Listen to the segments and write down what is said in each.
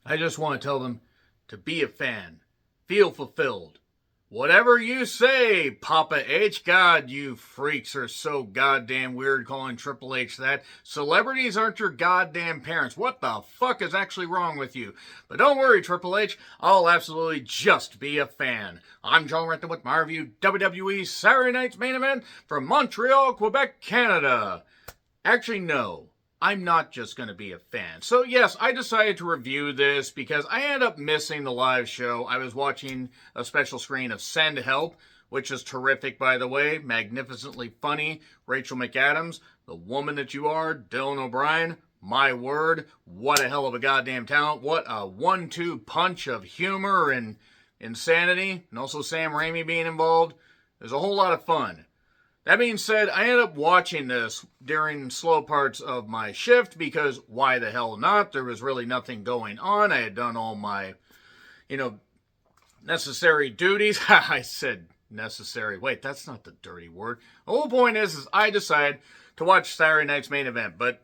I just want to tell them to be a fan. Feel fulfilled. Whatever you say, Papa H. God, you freaks are so goddamn weird calling Triple H that. Celebrities aren't your goddamn parents. What the fuck is actually wrong with you? But don't worry, Triple H. I'll absolutely just be a fan. I'm John Rant with my review WWE Saturday Night's Main Event from Montreal, Quebec, Canada. Actually, no. I'm not just going to be a fan. So yes, I decided to review this because I ended up missing the live show. I was watching a special screen of Send Help, which is terrific, by the way. Magnificently funny. Rachel McAdams, the woman that you are. Dylan O'Brien, my word. What a hell of a goddamn talent. What a 1-2 punch of humor and insanity. And also Sam Raimi being involved. There's a whole lot of fun. That being said, I ended up watching this during slow parts of my shift because why the hell not? There was really nothing going on. I had done all my, necessary duties. I said necessary. Wait, that's not the dirty word. The whole point is I decided to watch Saturday Night's Main Event. But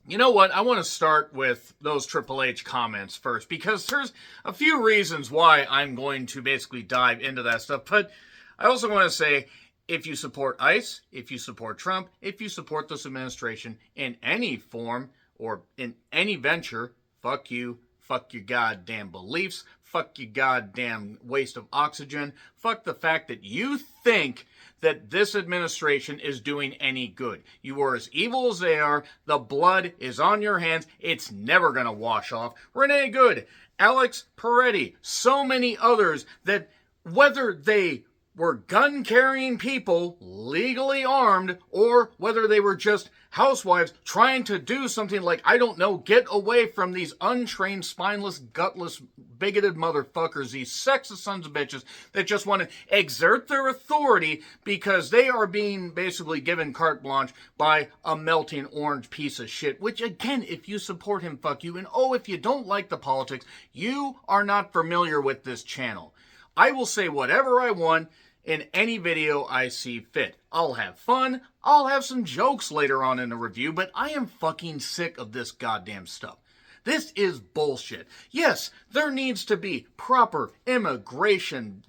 you know what? I want to start with those Triple H comments first because there's a few reasons why I'm going to basically dive into that stuff. But I also want to say, if you support ICE, if you support Trump, if you support this administration in any form or in any venture, fuck you, fuck your goddamn beliefs, fuck your goddamn waste of oxygen, fuck the fact that you think that this administration is doing any good. You are as evil as they are. The blood is on your hands. It's never going to wash off. Renee Good, Alex Peretti, so many others that whether they were gun-carrying people, legally armed, or whether they were just housewives trying to do something like, I don't know, get away from these untrained, spineless, gutless, bigoted motherfuckers, these sexist sons of bitches that just want to exert their authority because they are being basically given carte blanche by a melting orange piece of shit, which again, if you support him, fuck you, and oh, if you don't like the politics, you are not familiar with this channel. I will say whatever I want in any video I see fit. I'll have fun. I'll have some jokes later on in the review, but I am fucking sick of this goddamn stuff. This is bullshit. Yes, there needs to be proper immigration,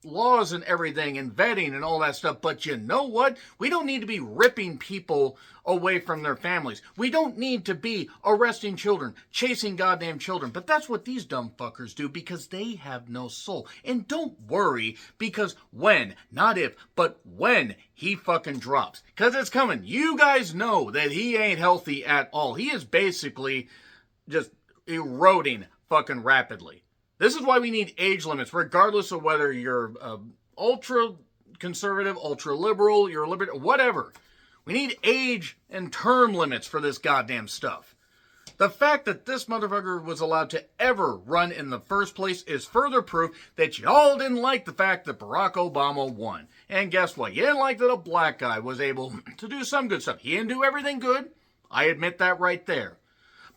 laws and everything and vetting and all that stuff. But you know what? We don't need to be ripping people away from their families. We don't need to be arresting children, chasing goddamn children. But that's what these dumb fuckers do because they have no soul. And don't worry because when, not if, but when he fucking drops. Because it's coming. You guys know that he ain't healthy at all. He is basically just eroding fucking rapidly. This is why we need age limits, regardless of whether you're ultra-conservative, ultra-liberal, you're a libertarian, whatever. We need age and term limits for this goddamn stuff. The fact that this motherfucker was allowed to ever run in the first place is further proof that y'all didn't like the fact that Barack Obama won. And guess what? You didn't like that a black guy was able to do some good stuff. He didn't do everything good. I admit that right there.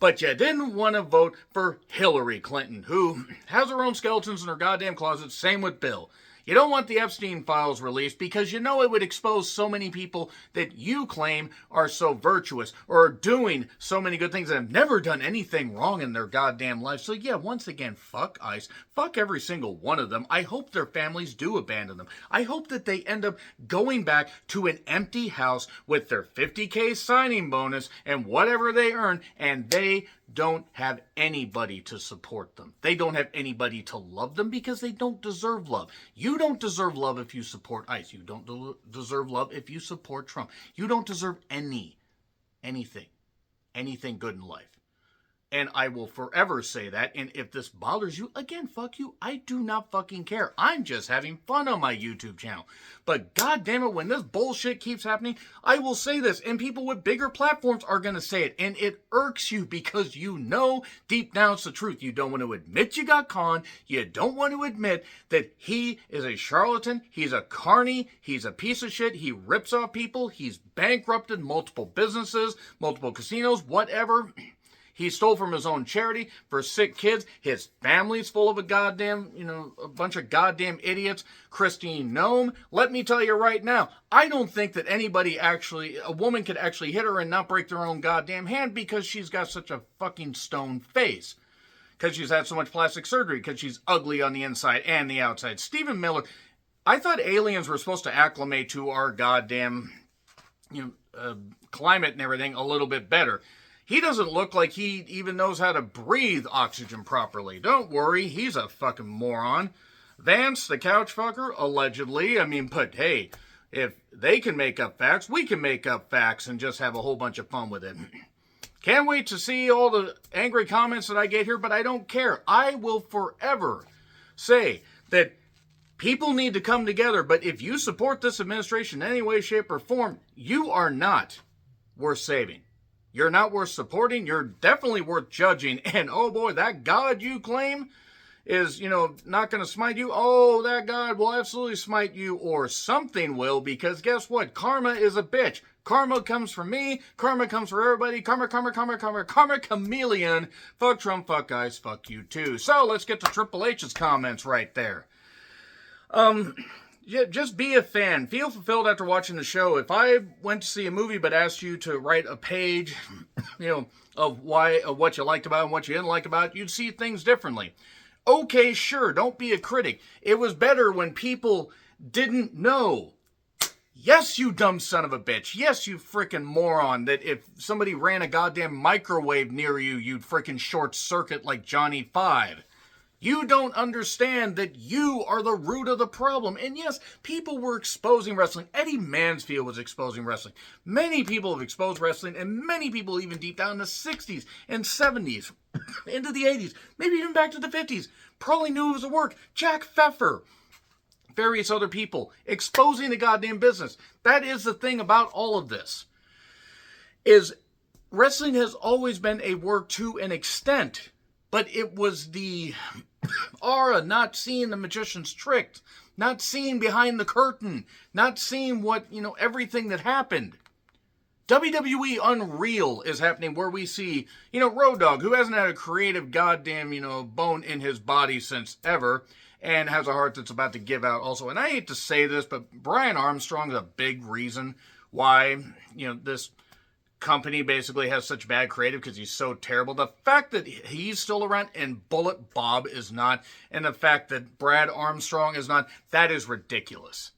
But you didn't want to vote for Hillary Clinton, who has her own skeletons in her goddamn closet. Same with Bill. You don't want the Epstein files released because you know it would expose so many people that you claim are so virtuous or are doing so many good things and have never done anything wrong in their goddamn life. So yeah, once again, fuck ICE. Fuck every single one of them. I hope their families do abandon them. I hope that they end up going back to an empty house with their $50K signing bonus and whatever they earn, and they don't have anybody to support them. They don't have anybody to love them because they don't deserve love. You don't deserve love if you support ICE. You don't deserve love if you support Trump. You don't deserve anything good in life. And I will forever say that. And if this bothers you, again, fuck you. I do not fucking care. I'm just having fun on my YouTube channel. But God damn it, when this bullshit keeps happening, I will say this. And people with bigger platforms are going to say it. And it irks you because you know deep down it's the truth. You don't want to admit you got conned. You don't want to admit that he is a charlatan. He's a carny. He's a piece of shit. He rips off people. He's bankrupted multiple businesses, multiple casinos, whatever. He stole from his own charity for sick kids. His family's full of a bunch of goddamn idiots. Christine Nome, let me tell you right now, I don't think that a woman could actually hit her and not break their own goddamn hand because she's got such a fucking stone face. because she's had so much plastic surgery, because she's ugly on the inside and the outside. Stephen Miller, I thought aliens were supposed to acclimate to our goddamn, climate and everything a little bit better. He doesn't look like he even knows how to breathe oxygen properly. Don't worry, he's a fucking moron. Vance, the couch fucker, allegedly. I mean, but hey, if they can make up facts, we can make up facts and just have a whole bunch of fun with it. Can't wait to see all the angry comments that I get here, but I don't care. I will forever say that people need to come together, but if you support this administration in any way, shape, or form, you are not worth saving. You're not worth supporting. You're definitely worth judging. And oh boy, that God you claim is, not going to smite you. Oh, that God will absolutely smite you, or something will, because guess what? Karma is a bitch. Karma comes from me. Karma comes for everybody. Karma chameleon. Fuck Trump, fuck guys, fuck you too. So let's get to Triple H's comments right there. Yeah, just be a fan. Feel fulfilled after watching the show. If I went to see a movie but asked you to write a page, of what you liked about it and what you didn't like about it, you'd see things differently. Okay, sure, don't be a critic. It was better when people didn't know. Yes, you dumb son of a bitch. Yes, you frickin' moron, that if somebody ran a goddamn microwave near you, you'd frickin' short circuit like Johnny Five. You don't understand that you are the root of the problem. And yes, people were exposing wrestling. Eddie Mansfield was exposing wrestling. Many people have exposed wrestling, and many people even deep down in the 60s and 70s, into the 80s, maybe even back to the 50s, probably knew it was a work. Jack Pfeffer, various other people, exposing the goddamn business. That is the thing about all of this, is wrestling has always been a work to an extent. But it was the aura, not seeing the magician's trick, not seeing behind the curtain, not seeing what, everything that happened. WWE Unreal is happening, where we see, Road Dogg, who hasn't had a creative goddamn, bone in his body since ever, and has a heart that's about to give out also. And I hate to say this, but Brian Armstrong is a big reason why, this company basically has such bad creative, because he's so terrible. The fact that he's still around and Bullet Bob is not, and the fact that Brad Armstrong is not, that is ridiculous.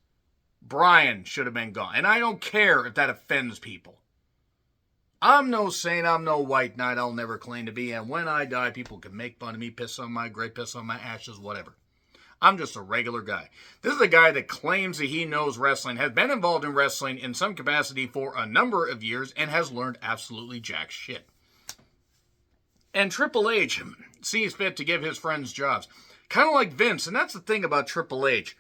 Brian should have been gone. And I don't care if that offends people. I'm no saint, I'm no white knight, I'll never claim to be, and when I die, people can make fun of me, piss on my grave, piss on my ashes, whatever. I'm just a regular guy. This is a guy that claims that he knows wrestling, has been involved in wrestling in some capacity for a number of years, and has learned absolutely jack shit. And Triple H sees fit to give his friends jobs. Kind of like Vince, and that's the thing about Triple H.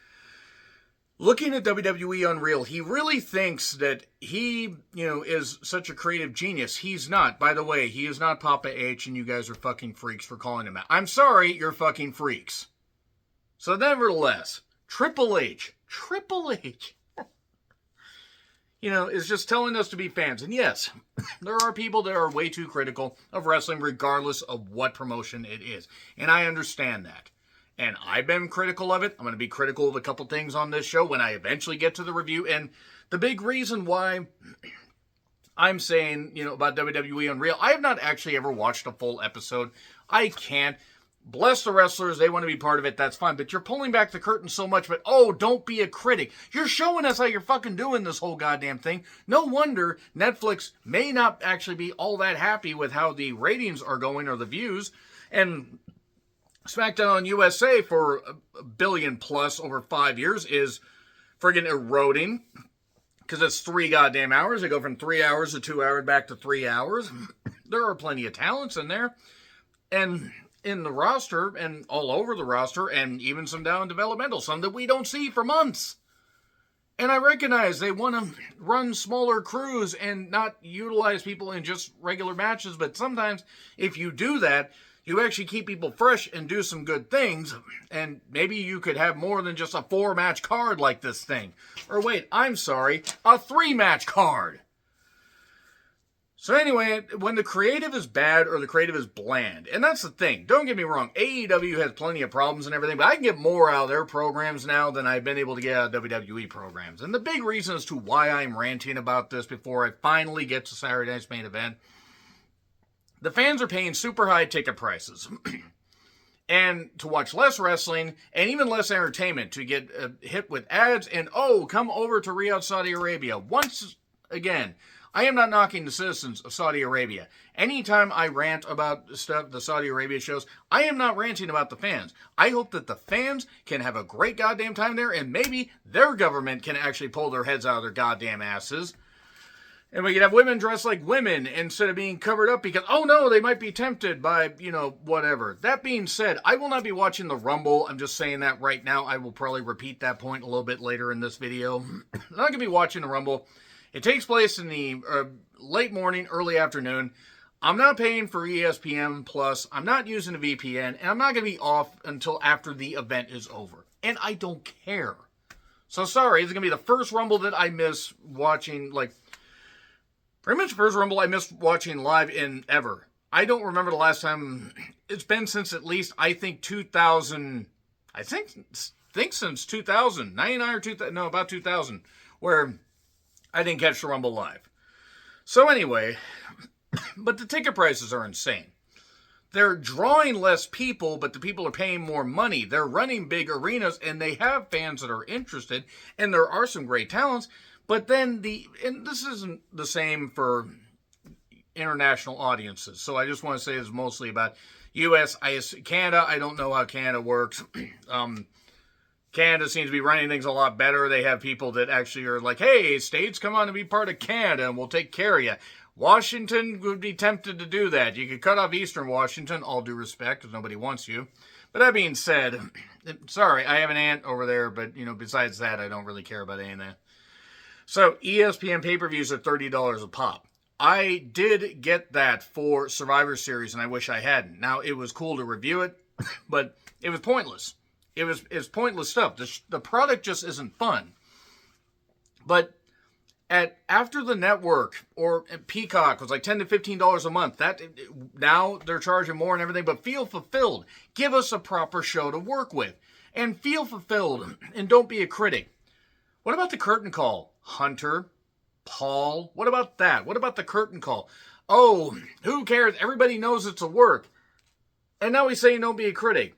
Looking at WWE Unreal, he really thinks that he, is such a creative genius. He's not. By the way, he is not Papa H, and you guys are fucking freaks for calling him that. I'm sorry, you're fucking freaks. So nevertheless, Triple H, is just telling us to be fans. And yes, there are people that are way too critical of wrestling, regardless of what promotion it is. And I understand that. And I've been critical of it. I'm going to be critical of a couple things on this show when I eventually get to the review. And the big reason why I'm saying, about WWE Unreal, I have not actually ever watched a full episode. I can't. Bless the wrestlers, they want to be part of it, that's fine. But you're pulling back the curtain so much, but don't be a critic. You're showing us how you're fucking doing this whole goddamn thing. No wonder Netflix may not actually be all that happy with how the ratings are going, or the views. And SmackDown on USA for $1 billion plus over 5 years is friggin' eroding, because it's 3 goddamn hours. They go from 3 hours to 2 hours back to 3 hours. There are plenty of talents in there. And in the roster, and all over the roster, and even some down in developmental, some that we don't see for months. And I recognize they want to run smaller crews and not utilize people in just regular matches, but sometimes if you do that, you actually keep people fresh and do some good things, and maybe you could have more than just a 4-match card like this thing. Or wait, I'm sorry, a 3-match card. So anyway, when the creative is bad or the creative is bland, and that's the thing, don't get me wrong, AEW has plenty of problems and everything, but I can get more out of their programs now than I've been able to get out of WWE programs. And the big reason as to why I'm ranting about this before I finally get to Saturday night's main event, the fans are paying super high ticket prices. and to watch less wrestling and even less entertainment, to get hit with ads and, oh, come over to Riyadh, Saudi Arabia. Once again, I am not knocking the citizens of Saudi Arabia. Anytime I rant about stuff, the Saudi Arabia shows, I am not ranting about the fans. I hope that the fans can have a great goddamn time there, and maybe their government can actually pull their heads out of their goddamn asses. And we could have women dressed like women instead of being covered up because, oh no, they might be tempted by, whatever. That being said, I will not be watching the Rumble. I'm just saying that right now. I will probably repeat that point a little bit later in this video. I'm not going to be watching the Rumble. It takes place in the late morning, early afternoon. I'm not paying for ESPN Plus. I'm not using a VPN. And I'm not going to be off until after the event is over. And I don't care. So sorry, it's going to be the first Rumble that I miss watching, pretty much the first Rumble I missed watching live in ever. I don't remember the last time. It's been since at least, I think, 2000. I think since 2000. 99 or 2000. No, about 2000. Where I didn't catch the Rumble live. So anyway, but the ticket prices are insane. They're drawing less people, but the people are paying more money. They're running big arenas, and they have fans that are interested, and there are some great talents. But then and this isn't the same for international audiences. So I just want to say it's mostly about U.S. Canada. I don't know how Canada works. Canada seems to be running things a lot better. They have people that actually are like, hey, states, come on and be part of Canada, and we'll take care of you. Washington would be tempted to do that. You could cut off Eastern Washington, all due respect, because nobody wants you. But that being said, sorry, I have an aunt over there, but, besides that, I don't really care about any of that. So, ESPN pay-per-views are $30 a pop. I did get that for Survivor Series, and I wish I hadn't. Now, it was cool to review it, but it was pointless. It's pointless stuff. The product just isn't fun. But after the network or Peacock was like $10 to $15 a month, now they're charging more and everything, but feel fulfilled. Give us a proper show to work with. And feel fulfilled, and don't be a critic. What about the curtain call? Hunter, Paul, what about that? What about the curtain call? Oh, who cares? Everybody knows it's a work. And now he's saying don't be a critic.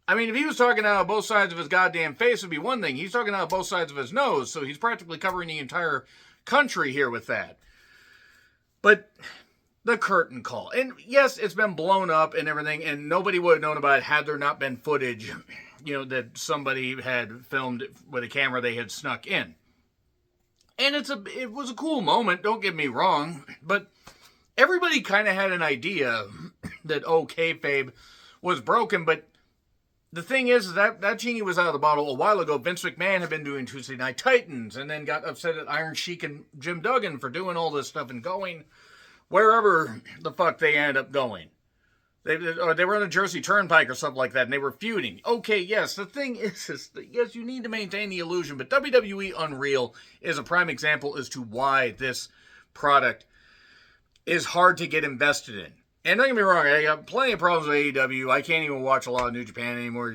I mean, if he was talking out of both sides of his goddamn face, it would be one thing. He's talking out of both sides of his nose, so he's practically covering the entire country here with that. But the curtain call. And yes, it's been blown up and everything, and nobody would have known about it had there not been footage, that somebody had filmed with a camera they had snuck in. And it was a cool moment, don't get me wrong, but everybody kind of had an idea that, kayfabe was broken, but the thing is that genie was out of the bottle a while ago. Vince McMahon had been doing Tuesday Night Titans and then got upset at Iron Sheik and Jim Duggan for doing all this stuff and going wherever the fuck they ended up going. They were on a Jersey Turnpike or something like that, and they were feuding. Okay, yes, the thing is yes, you need to maintain the illusion, but WWE Unreal is a prime example as to why this product is hard to get invested in. And don't get me wrong, I got plenty of problems with AEW. I can't even watch a lot of New Japan anymore.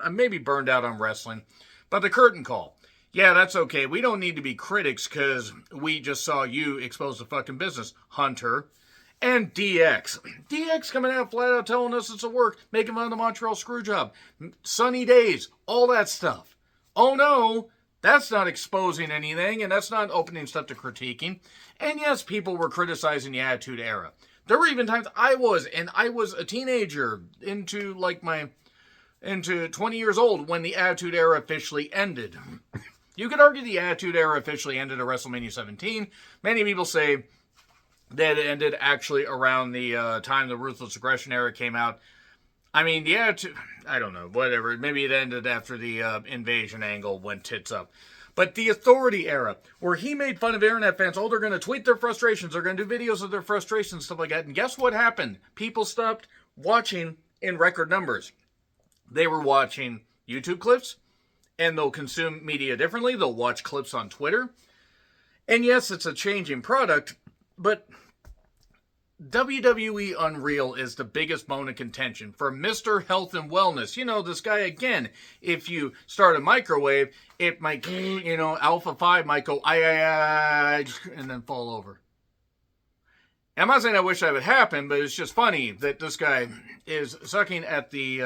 I'm maybe burned out on wrestling. But the curtain call. Yeah, that's okay. We don't need to be critics because we just saw you expose the fucking business. Hunter and DX. DX coming out flat out telling us it's a work. Making fun of the Montreal Screwjob. Sunny days. All that stuff. Oh no. That's not exposing anything, and that's not opening stuff to critiquing. And yes, people were criticizing the Attitude Era. There were even times I was a teenager into 20 years old when the Attitude Era officially ended. You could argue the Attitude Era officially ended at WrestleMania 17. Many people say that it ended actually around the time the Ruthless Aggression Era came out. I mean, the Attitude, I don't know, whatever. Maybe it ended after the invasion angle went tits up. But the Authority Era, where he made fun of internet fans, they're going to tweet their frustrations, they're going to do videos of their frustrations, stuff like that. And guess what happened? People stopped watching in record numbers. They were watching YouTube clips, and they'll consume media differently. They'll watch clips on Twitter. And yes, it's a changing product, but WWE Unreal is the biggest bone of contention for Mr. Health and Wellness. This guy, again, if you start a microwave, it might, Alpha 5 might go, and then fall over. I'm not saying I wish that would happen, but it's just funny that this guy is sucking at the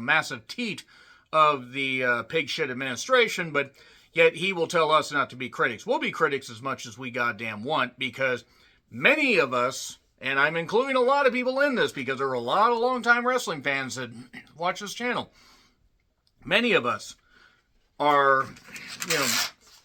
massive teat of the pig shit administration, but yet he will tell us not to be critics. We'll be critics as much as we goddamn want, because many of us, and I'm including a lot of people in this because there are a lot of longtime wrestling fans that watch this channel. Many of us are,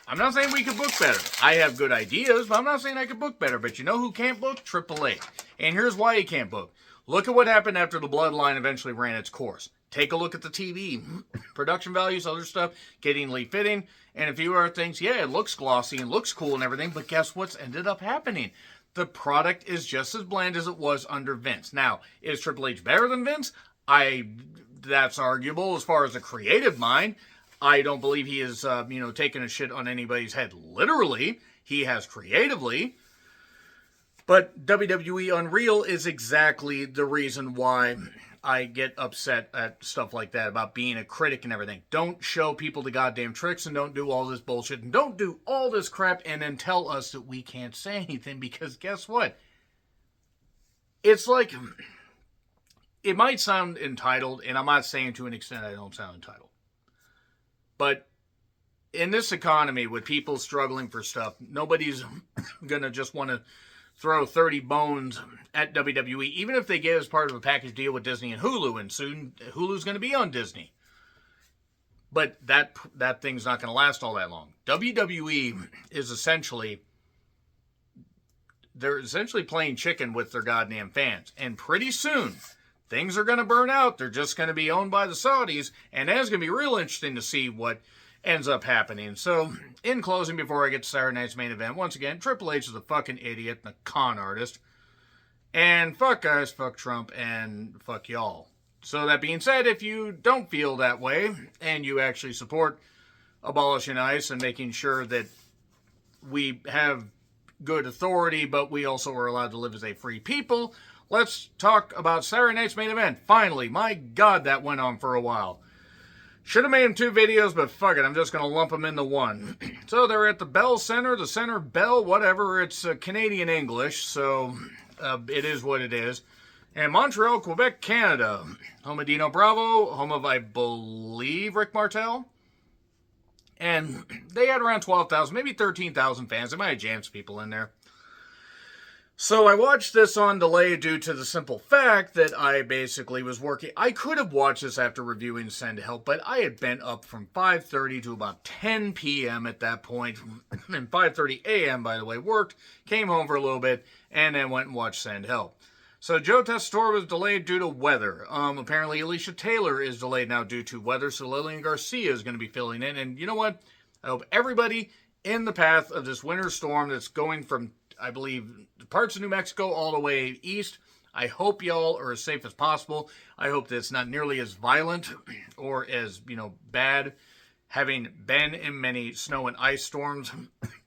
I'm not saying we could book better. I have good ideas, but I'm not saying I could book better. But you know who can't book? AAA. And here's why he can't book. Look at what happened after the Bloodline eventually ran its course. Take a look at the TV. Production values, other stuff, getting Lee fitting, and a few other things. Yeah, it looks glossy and looks cool and everything, but guess what's ended up happening? The product is just as bland as it was under Vince. Now, is Triple H better than Vince? That's arguable as far as a creative mind. I don't believe he is, taking a shit on anybody's head. Literally, he has creatively. But WWE Unreal is exactly the reason why I get upset at stuff like that about being a critic and everything. Don't show people the goddamn tricks and don't do all this bullshit and don't do all this crap and then tell us that we can't say anything, because guess what? It's like, it might sound entitled, and I'm not saying to an extent I don't sound entitled. But in this economy with people struggling for stuff, nobody's going to just want to throw 30 bones at WWE, even if they get as part of a package deal with Disney and Hulu, and soon Hulu's going to be on Disney. But that thing's not going to last all that long. WWE is essentially playing chicken with their goddamn fans. And pretty soon, things are going to burn out. They're just going to be owned by the Saudis, and that's going to be real interesting to see what ends up happening. So, in closing, before I get to Saturday night's main event, once again, Triple H is a fucking idiot and a con artist. And fuck guys, fuck Trump, and fuck y'all. So that being said, if you don't feel that way, and you actually support abolishing ICE and making sure that we have good authority, but we also are allowed to live as a free people, let's talk about Saturday night's main event. Finally, my God, that went on for a while. Should have made them 2 videos, but fuck it, I'm just going to lump them into one. So they're at the Bell Center, the Center Bell, whatever. It's Canadian English, so it is what it is. And Montreal, Quebec, Canada. Home of Dino Bravo, home of, I believe, Rick Martel. And they had around 12,000, maybe 13,000 fans. They might have jammed some people in there. So I watched this on delay due to the simple fact that I basically was working. I could have watched this after reviewing Send Help, but I had been up from 5:30 to about 10 p.m. at that point. And 5:30 a.m., by the way, worked, came home for a little bit, and then went and watched Send Help. So Joe Tessitore was delayed due to weather. Apparently Alicia Taylor is delayed now due to weather, so Lillian Garcia is going to be filling in. And you know what? I hope everybody in the path of this winter storm that's going from, I believe, parts of New Mexico all the way east, I hope y'all are as safe as possible. I hope that it's not nearly as violent or as, bad. Having been in many snow and ice storms,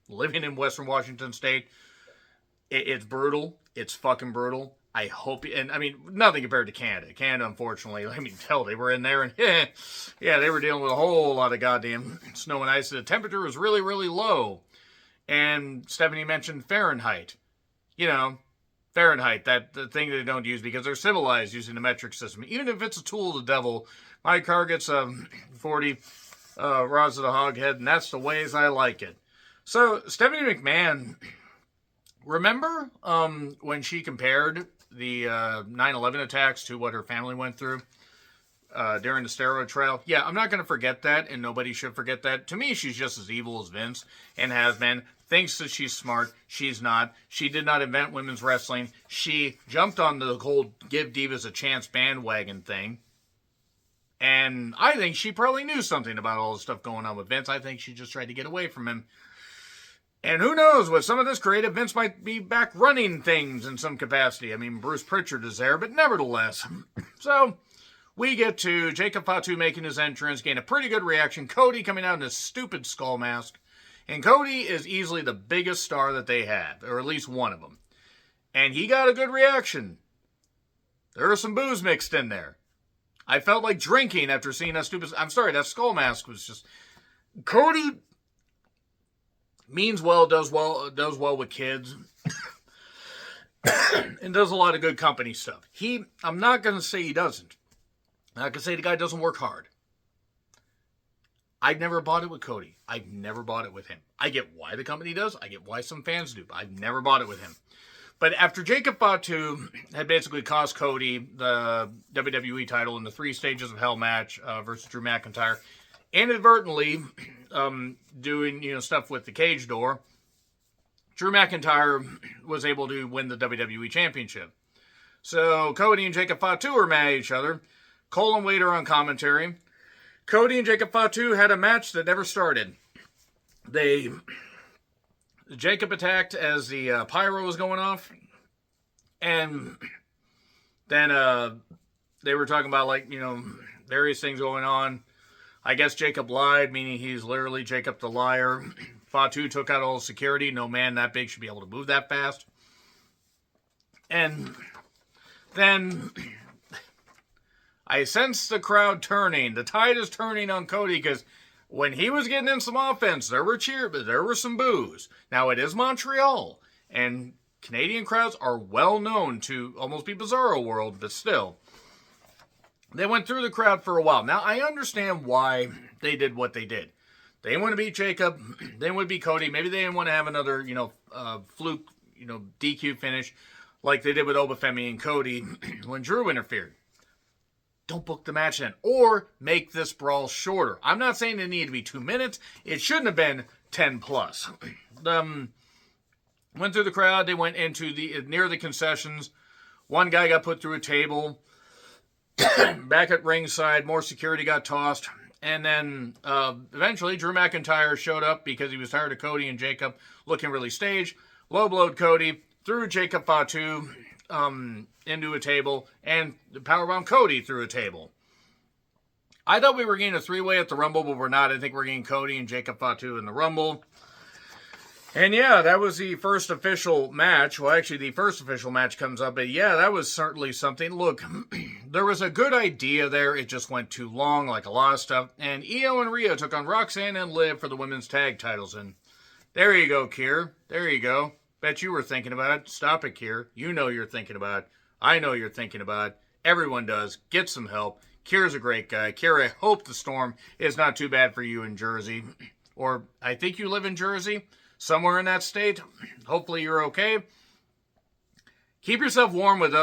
living in Western Washington State, it's brutal. It's fucking brutal. I hope, and I mean, nothing compared to Canada. Canada, unfortunately, let me tell, they were in there and, yeah, they were dealing with a whole lot of goddamn snow and ice. The temperature was really, really low. And Stephanie mentioned Fahrenheit. Fahrenheit, the thing that they don't use because they're civilized using the metric system. Even if it's a tool of the devil, my car gets 40 rods of the hog head, and that's the ways I like it. So, Stephanie McMahon, remember when she compared the 9/11 attacks to what her family went through during the steroid trial? Yeah, I'm not going to forget that, and nobody should forget that. To me, she's just as evil as Vince and has been. Thinks that she's smart. She's not. She did not invent women's wrestling. She jumped on the whole give divas a chance bandwagon thing. And I think she probably knew something about all the stuff going on with Vince. I think she just tried to get away from him. And who knows, with some of this creative, Vince might be back running things in some capacity. I mean, Bruce Pritchard is there, but nevertheless. So, we get to Jacob Fatu making his entrance, gain a pretty good reaction. Cody coming out in his stupid skull mask. And Cody is easily the biggest star that they have, or at least one of them. And he got a good reaction. There was some booze mixed in there. I felt like drinking after seeing that stupid... I'm sorry, that skull mask was just... Cody means well, does well with kids. and does a lot of good company stuff. I'm not going to say he doesn't. I'm not going to say the guy doesn't work hard. I've never bought it with Cody. I've never bought it with him. I get why the company does. I get why some fans do. But I've never bought it with him. But after Jacob Fatu had basically cost Cody the WWE title in the 3 Stages of Hell match versus Drew McIntyre, inadvertently doing stuff with the cage door, Drew McIntyre was able to win the WWE Championship. So Cody and Jacob Fatu were mad at each other. Cole and Wader on commentary. Cody and Jacob Fatu had a match that never started. Jacob attacked as the pyro was going off, and then they were talking about various things going on. I guess Jacob lied, meaning he's literally Jacob the liar. Fatu took out all the security. No man that big should be able to move that fast. And then I sense the crowd turning. The tide is turning on Cody because when he was getting in some offense, there were cheers, but there were some boos. Now, it is Montreal, and Canadian crowds are well known to almost be Bizarro World, but still. They went through the crowd for a while. Now, I understand why they did what they did. They didn't want to beat Jacob. They didn't want to beat Cody. Maybe they didn't want to have another, fluke, DQ finish like they did with Obafemi and Cody when Drew interfered. Don't book the match then. Or make this brawl shorter. I'm not saying it needed to be 2 minutes. It shouldn't have been 10 plus. Went through the crowd. They went into near the concessions. One guy got put through a table. Back at ringside, more security got tossed. And then eventually Drew McIntyre showed up because he was tired of Cody and Jacob looking really staged. Low-blowed Cody, threw Jacob Fatu into a table, and powerbound Cody through a table. I thought we were getting a 3-way at the Rumble, but we're not. I think we're getting Cody and Jacob Fatu in the Rumble. And yeah, that was the first official match. Well, actually, the first official match comes up, but yeah, that was certainly something. Look, there was a good idea there. It just went too long, like a lot of stuff. And Io and Rhea took on Roxanne and Liv for the women's tag titles. And there you go, Kier. There you go. Bet you were thinking about it. Stop it, Kier. You know you're thinking about it. I know you're thinking about it. Everyone does. Get some help. Kier's a great guy. Kier, I hope the storm is not too bad for you in Jersey. Or I think you live in Jersey. Somewhere in that state. Hopefully you're okay. Keep yourself warm with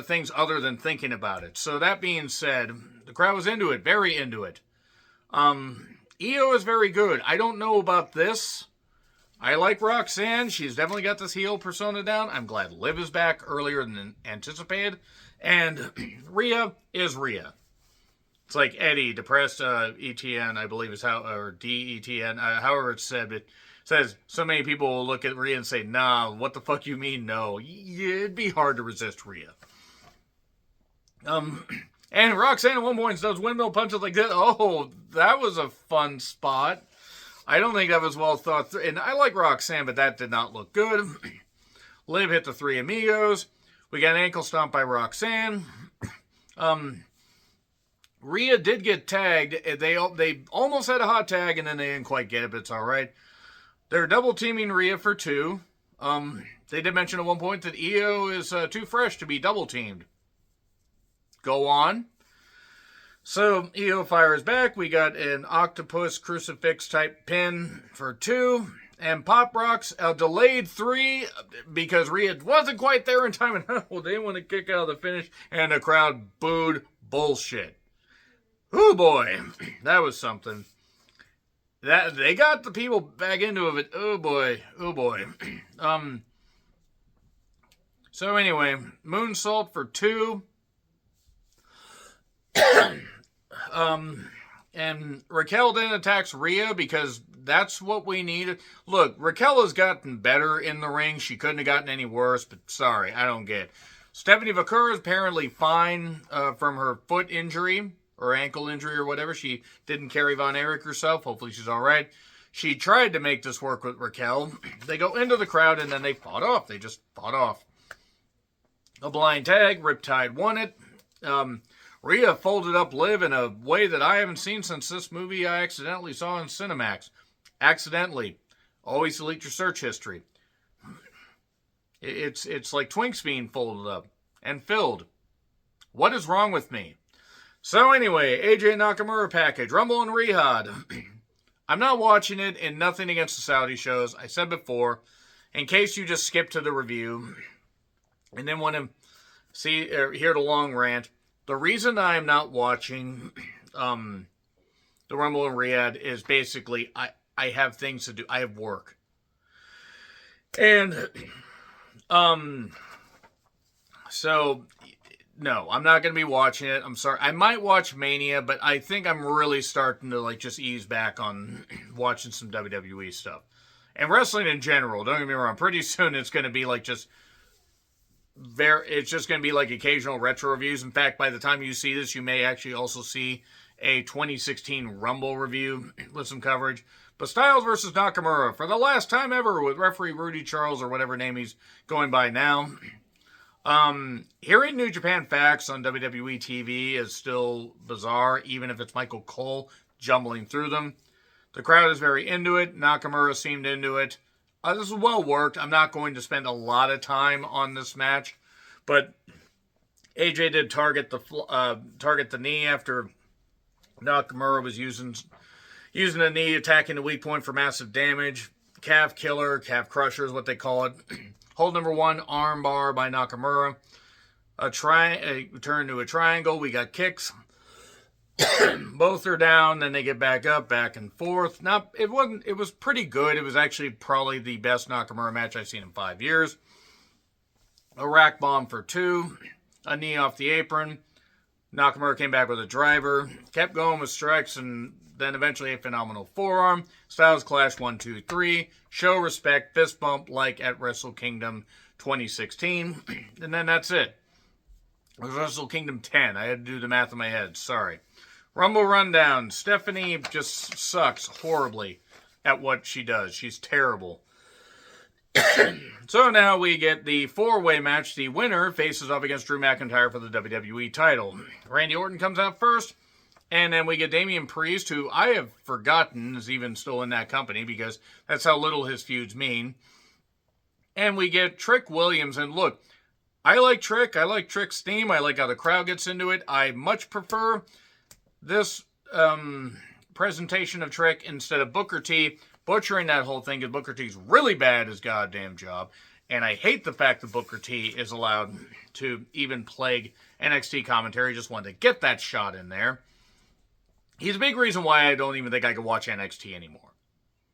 things other than thinking about it. So that being said, the crowd was into it. Very into it. Io is very good. I don't know about this. I like Roxanne. She's definitely got this heel persona down. I'm glad Liv is back earlier than anticipated. And Rhea is Rhea. It's like Eddie, depressed ETN, I believe is how, or DETN, however it's said. It says so many people will look at Rhea and say, nah, what the fuck you mean no? It'd be hard to resist Rhea. And Roxanne at one point does windmill punches like this. Oh, that was a fun spot. I don't think that was well thought through. And I like Roxanne, but that did not look good. Liv hit the Three Amigos. We got an ankle stomp by Roxanne. Rhea did get tagged. They almost had a hot tag, and then they didn't quite get it, but it's all right. They're double teaming Rhea for 2. They did mention at one point that Io is too fresh to be double teamed. Go on. So Io fires back. We got an octopus crucifix type pin for 2. And Pop Rocks a delayed 3 because Rhea wasn't quite there in time. And they didn't want to kick out of the finish. And the crowd booed bullshit. Oh boy, that was something. That they got the people back into it. Oh boy, oh boy. So anyway, moonsault for 2. And Raquel then attacks Rhea because that's what we needed. Look, Raquel has gotten better in the ring. She couldn't have gotten any worse, but sorry, I don't get it. Stephanie Vaquer is apparently fine from her foot injury or ankle injury or whatever. She didn't carry Von Erich herself. Hopefully she's all right. She tried to make this work with Raquel. They go into the crowd and then they fought off. They just fought off. A blind tag. Riptide won it. Rhea folded up Liv in a way that I haven't seen since this movie I accidentally saw in Cinemax. Accidentally. Always delete your search history. It's like Twinks being folded up and filled. What is wrong with me? So anyway, AJ Nakamura package, Rumble and Rehab. I'm not watching it, and nothing against the Saudi shows. I said before, in case you just skip to the review and then want to see or hear the long rant, the reason I'm not watching the Rumble and Riyadh is basically I have things to do. I have work. And so no, I'm not going to be watching it. I'm sorry. I might watch Mania, but I think I'm really starting to like just ease back on watching some WWE stuff. And wrestling in general, don't get me wrong, pretty soon it's going to be like just it's just going to be like occasional retro reviews. In fact, by the time you see this, you may actually also see a 2016 Rumble review with some coverage. But Styles versus Nakamura for the last time ever with referee Rudy Charles or whatever name he's going by now. Hearing New Japan facts on WWE TV is still bizarre, even if it's Michael Cole jumbling through them. The crowd is very into it. Nakamura seemed into it. This is well worked. I'm not going to spend a lot of time on this match, but AJ did target the knee after Nakamura was using a knee, attacking the weak point for massive damage. Calf killer, calf crusher is what they call it. Hold number 1, arm bar by Nakamura. A turn to a triangle. We got kicks. Both are down, then they get back up, back and forth. It was pretty good. It was actually probably the best Nakamura match I've seen in 5 years. A rack bomb for 2. A knee off the apron. Nakamura came back with a driver. Kept going with strikes and then eventually a phenomenal forearm. Styles Clash 1, 2, 3. Show respect, fist bump like at Wrestle Kingdom 2016. And then that's it. It was Wrestle Kingdom 10. I had to do the math in my head. Sorry. Rumble Rundown. Stephanie just sucks horribly at what she does. She's terrible. So now we get the 4-way match. The winner faces off against Drew McIntyre for the WWE title. Randy Orton comes out first. And then we get Damian Priest, who I have forgotten is even still in that company because that's how little his feuds mean. And we get Trick Williams. And look, I like Trick. I like Trick's theme. I like how the crowd gets into it. I much prefer this presentation of Trick instead of Booker T butchering that whole thing because Booker T's really bad at his goddamn job. And I hate the fact that Booker T is allowed to even plague NXT commentary. Just wanted to get that shot in there. He's a big reason why I don't even think I can watch NXT anymore.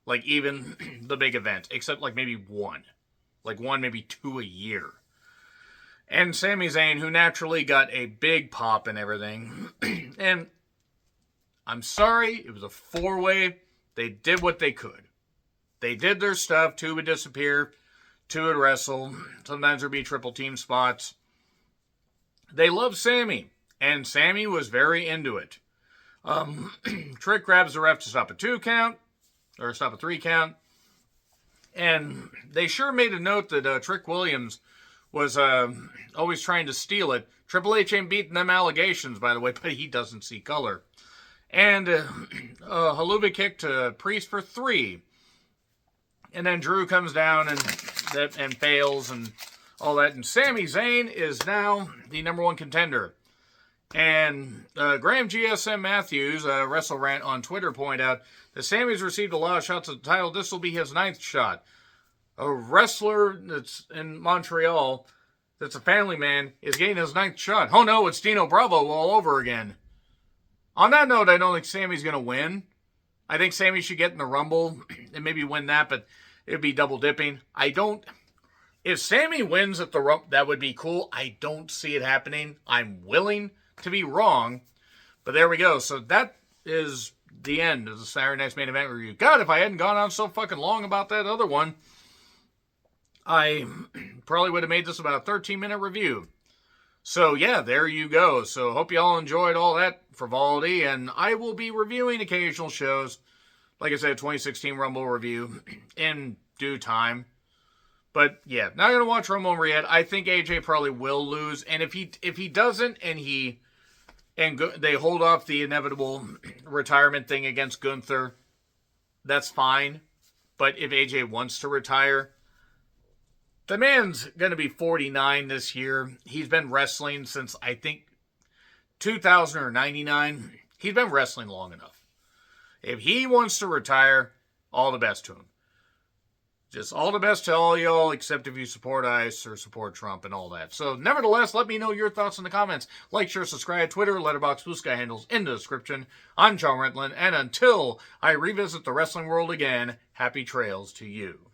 Like, even the big events. Except, like, maybe one. Like, one, maybe 2 a year. And Sami Zayn, who naturally got a big pop and everything. And I'm sorry, it was a 4-way. They did what they could. They did their stuff. 2 would disappear. 2 would wrestle. Sometimes there'd be triple team spots. They loved Sami. And Sami was very into it. Trick grabs the ref to stop a 2 count, or stop a 3 count, and they sure made a note that Trick Williams was always trying to steal it. Triple H ain't beating them allegations, by the way, but he doesn't see color. And Haluva kick to Priest for 3, and then Drew comes down and fails and all that, and Sami Zayn is now the number 1 contender. And Graham GSM Matthews, Wrestle Rant on Twitter, pointed out that Sammy's received a lot of shots at the title. This will be his 9th shot. A wrestler that's in Montreal, that's a family man, is getting his 9th shot. Oh no, it's Dino Bravo all over again. On that note, I don't think Sammy's going to win. I think Sammy should get in the Rumble and maybe win that, but it'd be double dipping. If Sammy wins at the Rumble, that would be cool. I don't see it happening. I'm willing to be wrong, but there we go. So that is the end of the Saturday Night's Main Event review. God, if I hadn't gone on so fucking long about that other one, I probably would have made this about a 13-minute review. So yeah, there you go. So hope you all enjoyed all that frivolity, and I will be reviewing occasional shows. Like I said, 2016 Rumble review in due time. But yeah, not going to watch Rumble and Riyadh. I think AJ probably will lose, and if he doesn't, and they hold off the inevitable retirement thing against Gunther, that's fine. But if AJ wants to retire, The man's going to be 49 this year. He's been wrestling since, I think, 2000 or 99. He's been wrestling long enough. If he wants to retire, all the best to him. Just all the best to all y'all, except if you support ICE or support Trump and all that. So, nevertheless, let me know your thoughts in the comments. Like, share, subscribe, Twitter, Letterboxd, Blue Sky handles in the description. I'm John Rentlin, and until I revisit the wrestling world again, happy trails to you.